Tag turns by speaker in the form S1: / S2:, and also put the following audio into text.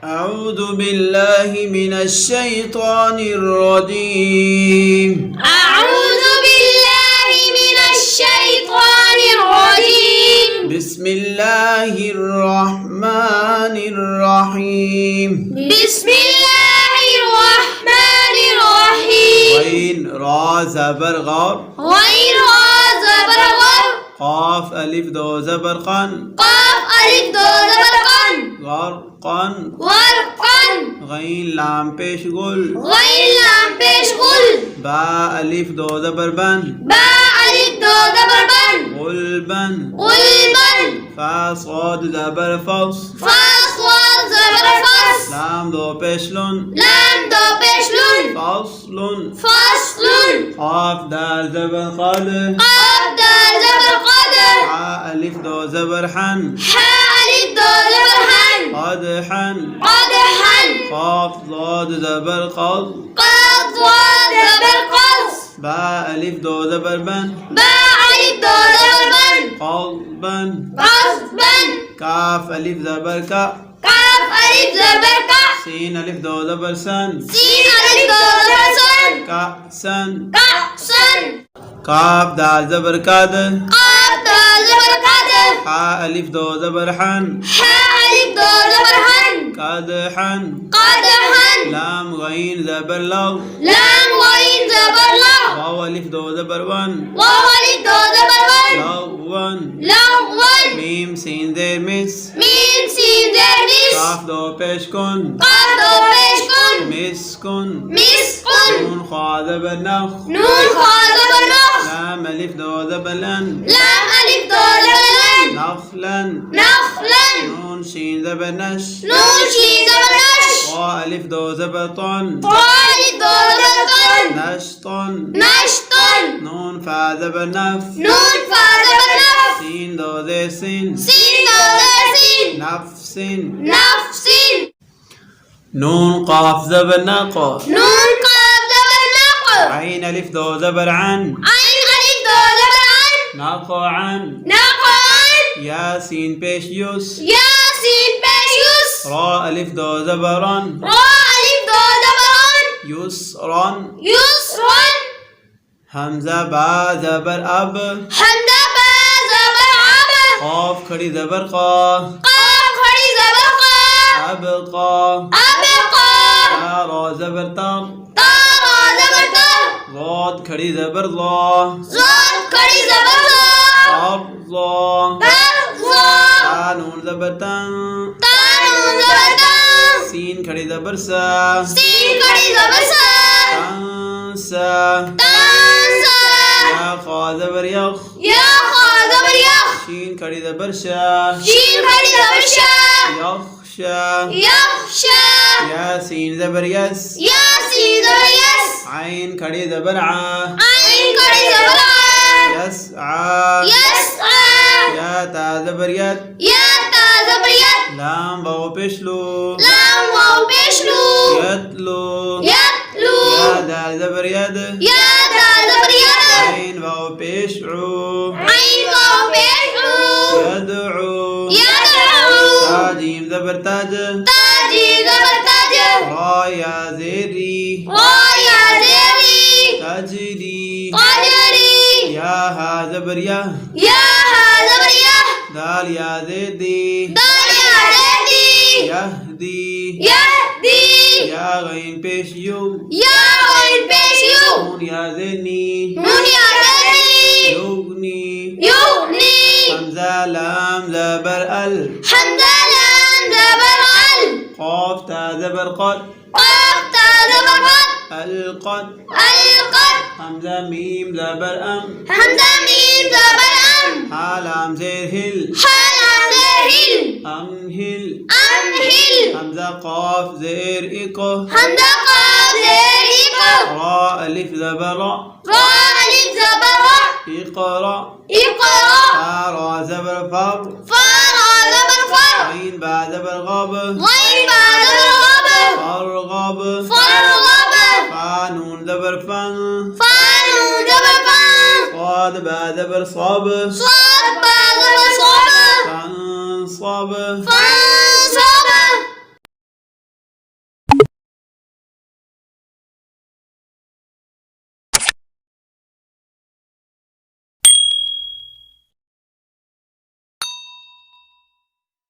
S1: أعوذ بالله من الشيطان الرجيم.
S2: أعوذ بالله من الشيطان الرجيم.
S1: بسم الله الرحمن الرحيم.
S2: بسم الله الرحمن الرحيم.
S1: غين را زبر غار.
S2: غين را زبر غر.
S1: قاف ألف دو زبر قن.
S2: قاف ألف دو زبر قن.
S1: غر قن.
S2: غر قن.
S1: غين لام پیش گل.
S2: غين لام پیش گل.
S1: با ألف دو زبر بن.
S2: با ألف دو زبر بن.
S1: غلبن.
S2: غلبن.
S1: فا صاد زبر فص.
S2: فا صاد زبر فص.
S1: لام دو پیش لن.
S2: لام دو پیش لن.
S1: فصل.
S2: فصل.
S1: قاف دال زبر قد.
S2: قاف دال زبر قد.
S1: حا ألف دو زبر حن.
S2: حا ألف دو زبر حن.
S1: قدحا.
S2: قدحا.
S1: قاف ضاد زبر قض.
S2: قاف ضاد زبر قص.
S1: با ألف دو زبر بن.
S2: با ألف دو زبر بن.
S1: قلبا.
S2: قصبا.
S1: كاف ألف زبر كا.
S2: كاف ألف زبر كا.
S1: سين ألف دو زبر سن.
S2: سين ألف دو زبر سن.
S1: كأسا.
S2: كأسا.
S1: كاف دال زبر كاد.
S2: قاف دال زبر كد.
S1: حا ألف دو زبر حن.
S2: حا ألف دو زبر حن.
S1: قدحا.
S2: قدحا.
S1: لام غين زبر لغ.
S2: لام غين زبر لغ.
S1: واو ألف دو زبر ون.
S2: واو ألف دو زبر ون.
S1: لغون.
S2: لغون.
S1: ميم سين زير مس.
S2: ميم سين زر مس.
S1: كاف دو پیش کن.
S2: قاف دو پیش کن.
S1: مسكن.
S2: مسكن.
S1: نون خا زبر نخ.
S2: نون خا زبر نخ.
S1: لام ألف دو زبر لن.
S2: لام ألف دو زبر لن.
S1: نخلا.
S2: نخلا.
S1: نون شين زبر نش.
S2: نون شين زبر نش.
S1: طا ألف دو زبر طن.
S2: طا ألف دو زبر طن.
S1: نشطن.
S2: نشطن.
S1: نون فا زبر نف.
S2: نون فا زبر نف.
S1: سين دو زير سين.
S2: سين دو زر سين.
S1: نفس.
S2: نفس.
S1: نون قاف زبر نق.
S2: نون قاف زبر نق.
S1: عين ألف دو زبر عن.
S2: عين ألف دو زبر عن.
S1: نقعا.
S2: نقعن.
S1: يا سين پیش يس.
S2: ياسين پیش یس.
S1: را ألف دو زبران.
S2: را ألف دو زبر عن.
S1: يسرا.
S2: يسرا.
S1: همزة با زبر أب.
S2: حمزة با زبر عب.
S1: قاف کھڑی زبر قا.
S2: قاف کھڑی زبر قا.
S1: أبقى.
S2: أبقى.
S1: تا را زبر تر.
S2: تا را زبر تر.
S1: ضاد کھڑی زبر ضا.
S2: ضاد کھڑی زبر ضا.
S1: أرضا.
S2: أرضا.
S1: تا نون زبر تن.
S2: تا نون زبر تن.
S1: سين کھڑی زبر سا.
S2: سین کھڑی زبر سا.
S1: تنسى.
S2: تنسا.
S1: يا خا زبر يخ.
S2: یا خا زبر یخ.
S1: شين کھڑی زبر شا.
S2: شین کھڑی زبر شا.
S1: يخشى.
S2: یخشا.
S1: يا سين زبر يس.
S2: یاسین زبر یس.
S1: عين کھڑی زبر ع.
S2: عین کھڑی زبر ع.
S1: يسعى.
S2: یسعى.
S1: يا تا زبر يد.
S2: یا تا زبر ید.
S1: لام واو پیش لو.
S2: لام واو پیش لو.
S1: يتلو.
S2: یتلو.
S1: يا دال زبر يد.
S2: یا دال زبر ید.
S1: عين واو پیش عو.
S2: عین واو پیش عو.
S1: يدعو.
S2: یدعو.
S1: تا جيم زبر تاج.
S2: تاجی زبر تاج.
S1: را يا زيري.
S2: را یا زیری.
S1: تجري.
S2: قدری.
S1: يا ها زبر يا.
S2: یا ها زبر يه.
S1: دال يا زيدي.
S2: دال یا زیدی.
S1: يهدي.
S2: یهدی.
S1: يا غين پیش يو.
S2: یا غین پیش یو.
S1: نون يا زني.
S2: نون یا زیدی.
S1: يغني.
S2: یغنی.
S1: همزة لام زبر ال.
S2: حمزة لام زبر ال.
S1: قاف تا زبر قد.
S2: قاف تا زبر قد.
S1: القد.
S2: القد.
S1: همزة ميم زبر أم.
S2: حمزة ميم زبر أم.
S1: ها لام زير هل.
S2: حلام زر هل.
S1: أمهل.
S2: أمهل.
S1: همزة قاف زير إقه.
S2: حمزة قاف زر إقف.
S1: را ألف زبر را.
S2: را ألف زبر را.
S1: اقرأ.
S2: اقرأ.
S1: فا را زبر فر.
S2: فا را زبر فر.
S1: عين با زبر غب.
S2: غين با زبر غب.
S1: فرغب.
S2: فرغب.
S1: فا نون زبر فن.
S2: فا نون زبر فن.
S1: صاد با زبر صب.
S2: صاد با زبر صب.
S1: فانصب.
S2: فن